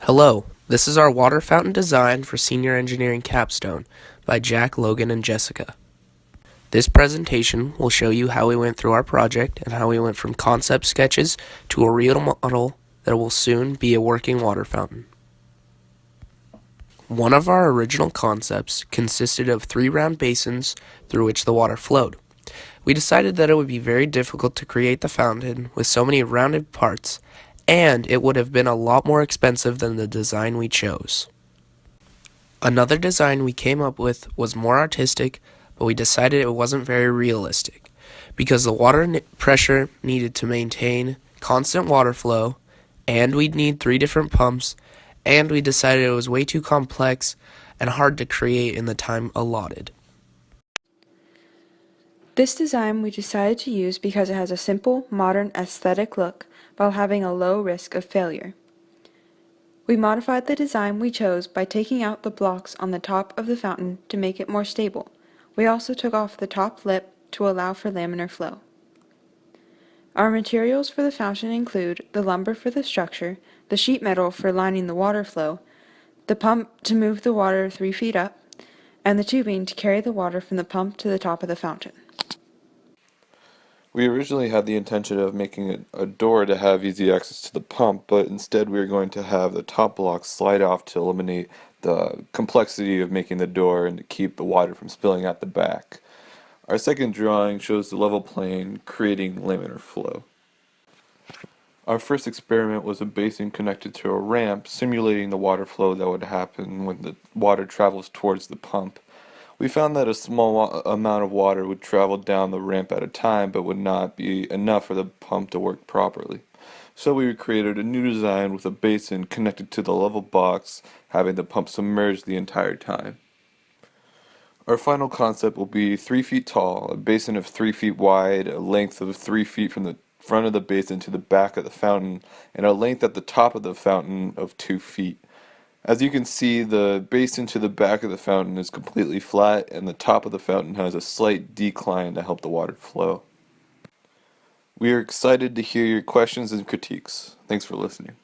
Hello, this is our water fountain design for Senior Engineering Capstone by Jack, Logan, and Jessica. This presentation will show you how we went through our project and how we went from concept sketches to a real model that will soon be a working water fountain. One of our original concepts consisted of 3 round basins through which the water flowed. We decided that it would be very difficult to create the fountain with so many rounded parts, and it would have been a lot more expensive than the design we chose. Another design we came up with was more artistic, but we decided it wasn't very realistic because the water pressure needed to maintain constant water flow, and we'd need 3 different pumps, and we decided it was way too complex and hard to create in the time allotted. This design we decided to use because it has a simple, modern, aesthetic look while having a low risk of failure. We modified the design we chose by taking out the blocks on the top of the fountain to make it more stable. We also took off the top lip to allow for laminar flow. Our materials for the fountain include the lumber for the structure, the sheet metal for lining the water flow, the pump to move the water 3 feet up, and the tubing to carry the water from the pump to the top of the fountain. We originally had the intention of making a door to have easy access to the pump, but instead we are going to have the top block slide off to eliminate the complexity of making the door and to keep the water from spilling out the back. Our second drawing shows the level plane creating laminar flow. Our first experiment was a basin connected to a ramp, simulating the water flow that would happen when the water travels towards the pump. We found that a small amount of water would travel down the ramp at a time, but would not be enough for the pump to work properly. So we created a new design with a basin connected to the level box, having the pump submerged the entire time. Our final concept will be 3 feet tall, a basin of 3 feet wide, a length of 3 feet from the front of the basin to the back of the fountain, and a length at the top of the fountain of 2 feet. As you can see, the basin to the back of the fountain is completely flat, and the top of the fountain has a slight decline to help the water flow. We are excited to hear your questions and critiques. Thanks for listening.